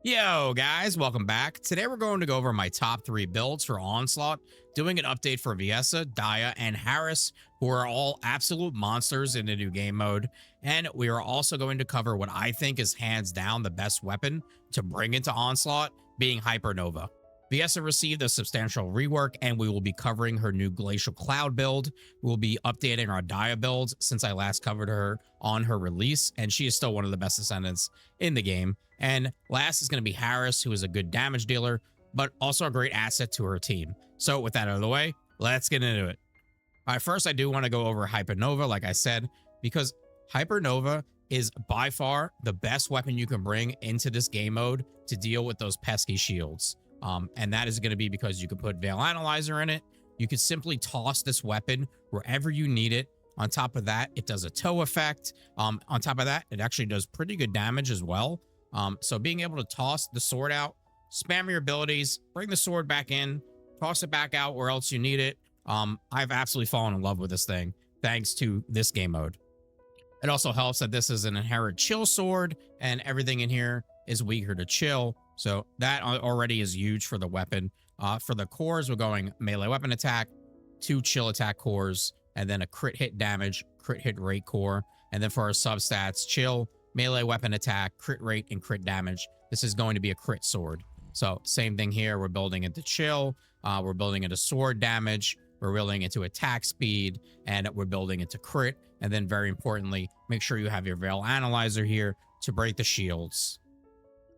Yo, guys, welcome back. Today we're going to go over my top 3 builds for Onslaught, doing an update for Viessa, Dia, and Harris, who are all absolute monsters in the new game mode. And we are also going to cover what I think is hands down the best weapon to bring into Onslaught, being Hypernova. Viessa received a substantial rework, and we will be covering her new Glacial Cloud build. We'll be updating our Dia builds since I last covered her on her release, and she is still one of the best Descendants in the game. And last is going to be Harris, who is a good damage dealer, but also a great asset to her team. So with that out of the way, let's get into it. All right, first I do want to go over Hypernova, like I said, because Hypernova is by far the best weapon you can bring into this game mode to deal with those pesky shields. And that is going to be because you can put Veil Analyzer in it. You can simply toss this weapon wherever you need it. On top of that, it does a toe effect. On top of that, it actually does pretty good damage as well. So being able to toss the sword out, spam your abilities, bring the sword back in, toss it back out where else you need it. I've absolutely fallen in love with this thing thanks to this game mode. It also helps that this is an inherent chill sword and everything in here is weaker to chill. So that already is huge for the weapon. For the cores, we're going melee weapon attack, 2 chill attack cores, and then a crit hit damage, crit hit rate core. And then for our substats, chill, melee weapon attack, crit rate, and crit damage. This is going to be a crit sword. So same thing here. We're building into chill. We're building into sword damage. We're building into attack speed, and we're building into crit. And then very importantly, make sure you have your Veil Analyzer here to break the shields.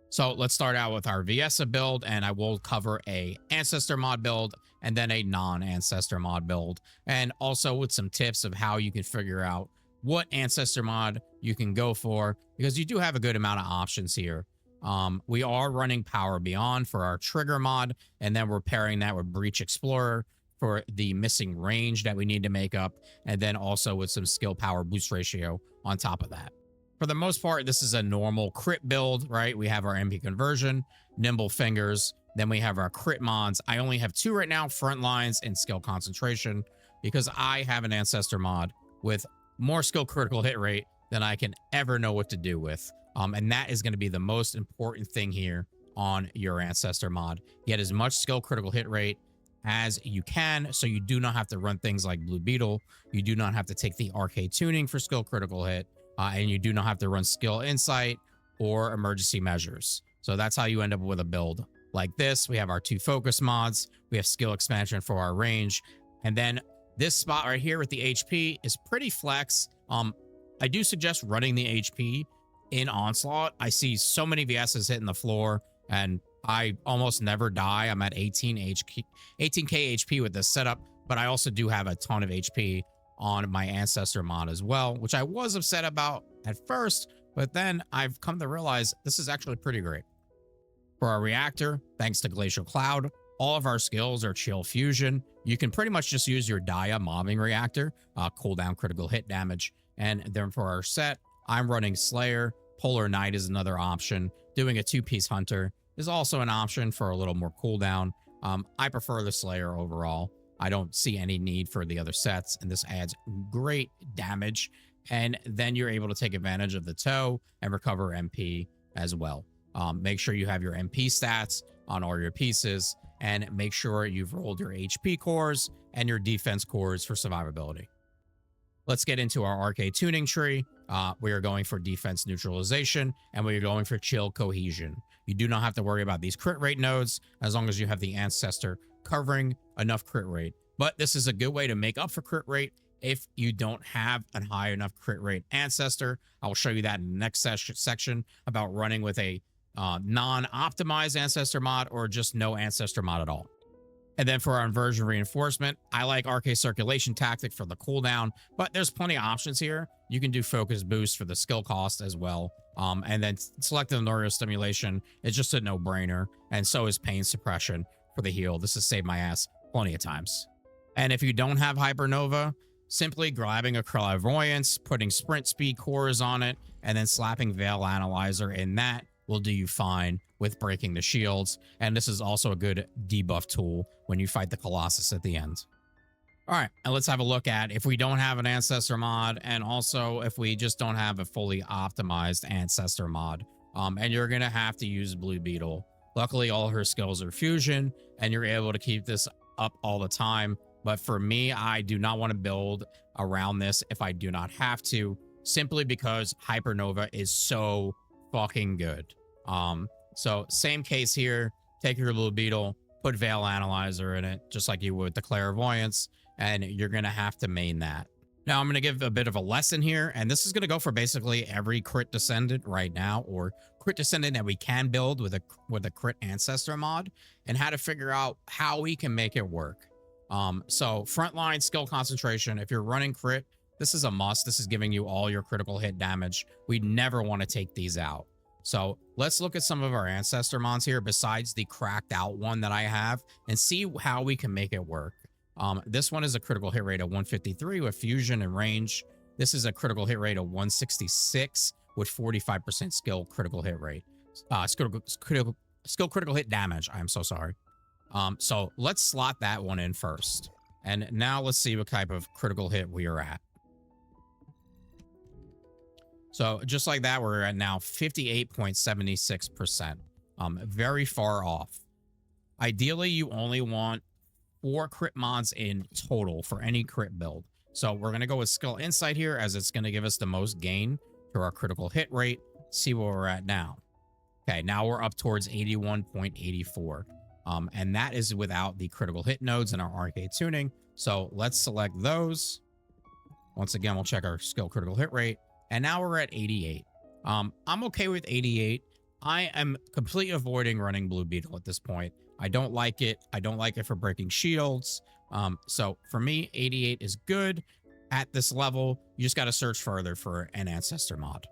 So let's start out with our Viessa build, and I will cover a Ancestor mod build and then a non-Ancestor mod build, and also with some tips of how you can figure out what Ancestor mod you can go for, because you do have a good amount of options here. We are running Power Beyond for our trigger mod, and then we're pairing that with Breach Explorer for the missing range that we need to make up, and then also with some skill power boost ratio on top of that. For the most part, this is a normal crit build, right? We have our MP conversion, nimble fingers, then we have our crit mods. I only have 2 right now, front lines and skill concentration, because I have an Ancestor mod with more skill critical hit rate than I can ever know what to do with. And that is going to be the most important thing here on your Ancestor mod. Get as much skill critical hit rate as you can, so you do not have to run things like Blue Beetle. You do not have to take the arcade tuning for skill critical hit. And you do not have to run skill insight or emergency measures. So that's how you end up with a build like this. We have our 2 focus mods. We have skill expansion for our range. And then this spot right here with the HP is pretty flex. I do suggest running the HP in Onslaught. I see so many VSs hitting the floor and I almost never die. I'm at 18k HP with this setup, but I also do have a ton of HP on my Ancestor mod as well, which I was upset about at first, but then I've come to realize this is actually pretty great. For our reactor, thanks to Glacial Cloud, all of our skills are chill fusion. You can pretty much just use your Dia mobbing reactor, cooldown critical hit damage. And then for our set, I'm running Slayer. Polar Knight is another option. Doing a 2-piece Hunter is also an option for a little more cooldown. I prefer the Slayer overall. I don't see any need for the other sets, and this adds great damage. And then you're able to take advantage of the toe and recover MP as well. Make sure you have your MP stats on all your pieces, and make sure you've rolled your HP cores and your defense cores for survivability. Let's get into our arcade tuning tree. We are going for defense neutralization, and we are going for chill cohesion. You do not have to worry about these crit rate nodes as long as you have the Ancestor covering enough crit rate. But this is a good way to make up for crit rate if you don't have a high enough crit rate Ancestor. I will show you that in the next section about running with a non-optimized Ancestor mod or just no Ancestor mod at all. And then for our inversion reinforcement, I like Arcade Circulation Tactic for the cooldown, but there's plenty of options here. You can do Focus Boost for the skill cost as well. And then Selective Neurostimulation is just a no-brainer, and so is Pain Suppression for the heal. This has saved my ass plenty of times. And if you don't have Hypernova, simply grabbing a Clairvoyance, putting Sprint Speed cores on it, and then slapping Veil Analyzer in that will do you fine with breaking the shields. And this is also a good debuff tool when you fight the Colossus at the end. All right, and let's have a look at if we don't have an Ancestor mod, and also if we just don't have a fully optimized Ancestor mod, And you're gonna have to use Blue Beetle. Luckily, all her skills are fusion, and you're able to keep this up all the time. But for me, I do not want to build around this if I do not have to, simply because Hypernova is so fucking good. So same case here. Take your Blue Beetle, put Veil Analyzer in it, just like you would the Clairvoyance, and you're gonna have to main that. Now I'm gonna give a bit of a lesson here, and this is gonna go for basically every crit descendant right now, or crit descendant that we can build with a crit ancestor mod, and how to figure out how we can make it work. So frontline skill concentration, if you're running crit, this is a must. This is giving you all your critical hit damage. We never want to take these out. So let's look at some of our ancestor mods here besides the cracked out one that I have, and see how we can make it work. This one is a critical hit rate of 153 with fusion and range. This is a critical hit rate of 166 with 45% skill critical hit rate. Skill critical hit damage. I'm so sorry. So let's slot that one in first. And now let's see what type of critical hit we are at. So just like that, we're at now 58.76%. Very far off. Ideally, you only want 4 crit mods in total for any crit build. So we're going to go with Skill Insight here, as it's going to give us the most gain to our critical hit rate. See where we're at now. Okay, now we're up towards 81.84. And that is without the critical hit nodes in our arcade tuning. So let's select those. Once again, we'll check our skill critical hit rate. And now we're at 88. I'm okay with 88. I am completely avoiding running Blue Beetle at this point. I don't like it. I don't like it for breaking shields. So for me, 88 is good. At this level, you just got to search further for an ancestor mod.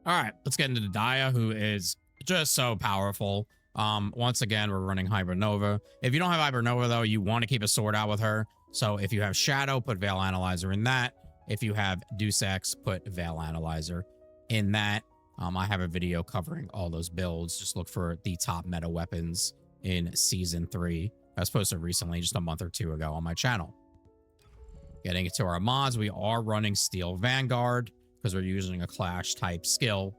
All right, let's get into the Dia, who is just so powerful. Once again, we're running Hypernova. If you don't have Hypernova, though, you want to keep a sword out with her. So if you have Shadow, put Veil Analyzer in that. If you have Deus Ex, put Veil Analyzer in that. I have a video covering all those builds. Just look for the top meta weapons in Season 3. I was posted recently, just a month or two ago on my channel. Getting into our mods, we are running Steel Vanguard because we're using a Clash type skill.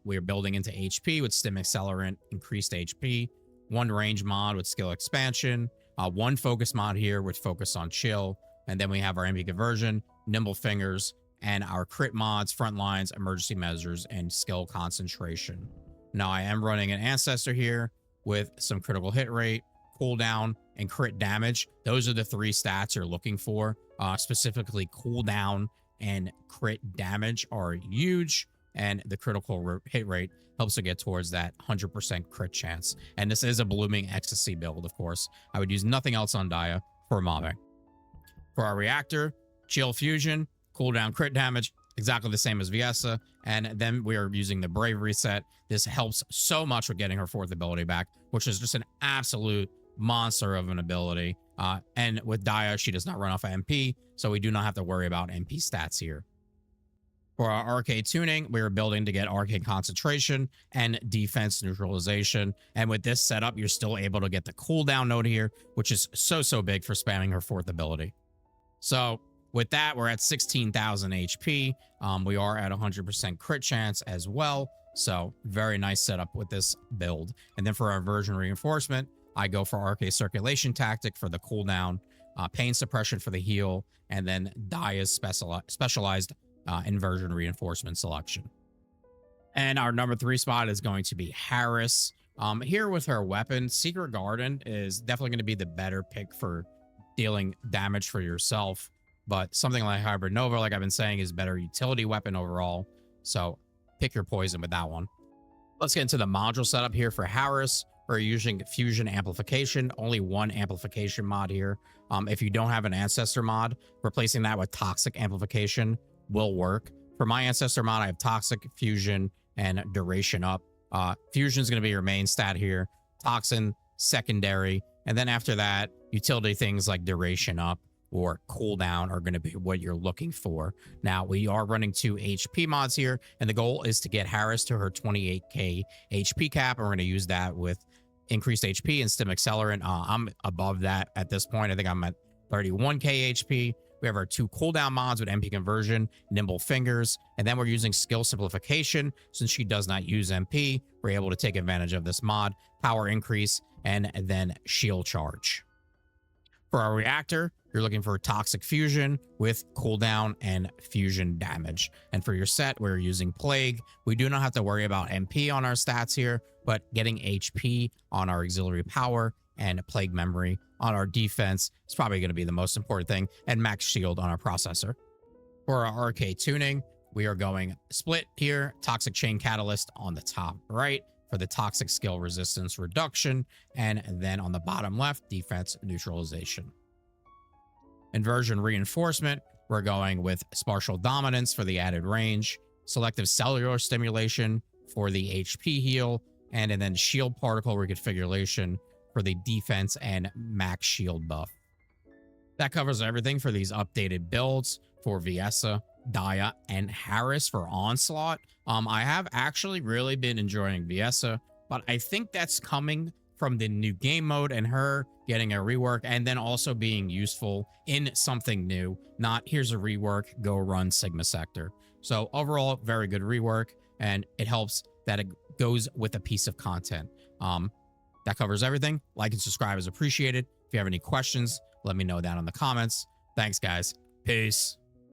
We are building into HP with Stim Accelerant, increased HP, 1 range mod with skill expansion, 1 focus mod here with focus on chill, and then we have our MP conversion, nimble fingers, and our crit mods, front lines, emergency measures, and skill concentration. Now I am running an ancestor here with some critical hit rate, cooldown, and crit damage. Those are the 3 stats you're looking for. Specifically, cooldown and crit damage are huge, and the critical hit rate helps to get towards that 100% crit chance. And this is a blooming ecstasy build, of course. I would use nothing else on Dia for mobbing. For our reactor, chill fusion, cooldown crit damage, exactly the same as Viessa. And then we are using the bravery set. This helps so much with getting her 4th ability back, which is just an absolute monster of an ability. And with Dia, she does not run off of MP, so we do not have to worry about MP stats here. For our arcade tuning, we are building to get arcade concentration and defense neutralization. And with this setup, you're still able to get the cooldown node here, which is so big for spamming her 4th ability. So with that, we're at 16,000 HP. We are at 100% crit chance as well. So very nice setup with this build. And then for our version reinforcement, I go for arcade circulation tactic for the cooldown, pain suppression for the heal, and then Dia's specialized inversion reinforcement selection. And our number 3 spot is going to be Harris. Here with her weapon, Secret Garden is definitely going to be the better pick for dealing damage for yourself. But something like Hypernova, like I've been saying, is better utility weapon overall. So pick your poison with that one. Let's get into the module setup here for Harris. We're using fusion amplification, only 1 amplification mod here. If you don't have an ancestor mod, replacing that with toxic amplification will work. For my ancestor mod, I have toxic, fusion, and duration up. Fusion is going to be your main stat here. Toxin, secondary. And then after that, utility things like duration up or cooldown are going to be what you're looking for. Now, we are running 2 HP mods here, and the goal is to get Harris to her 28k HP cap, and we're going to use that with increased HP and Stim Accelerant. I'm above that at this point. I think I'm at 31k HP. We have our 2 cooldown mods with MP conversion, nimble fingers, and then we're using skill simplification. Since she does not use MP, we're able to take advantage of this mod, power increase, and then shield charge. For our reactor, you're looking for toxic fusion with cooldown and fusion damage. And for your set, we're using plague. We do not have to worry about MP on our stats here, but getting HP on our auxiliary power and plague memory on our defense is probably going to be the most important thing, and max shield on our processor. For our RK tuning, we are going split here, toxic chain catalyst on the top right for the toxic skill resistance reduction, and then on the bottom left, defense neutralization. Inversion reinforcement, we're going with spatial dominance for the added range, selective cellular stimulation for the HP heal, and then shield particle reconfiguration for the defense and max shield buff. That covers everything for these updated builds for Viessa, Dia, and Harris for Onslaught. I have actually really been enjoying Viessa, but I think that's coming from the new game mode and her getting a rework and then also being useful in something new. Not here's a rework, go run Sigma Sector. So overall, very good rework, and it helps that it goes with a piece of content. That covers everything. Like and subscribe is appreciated. If you have any questions, let me know down in the comments. Thanks, guys. Peace.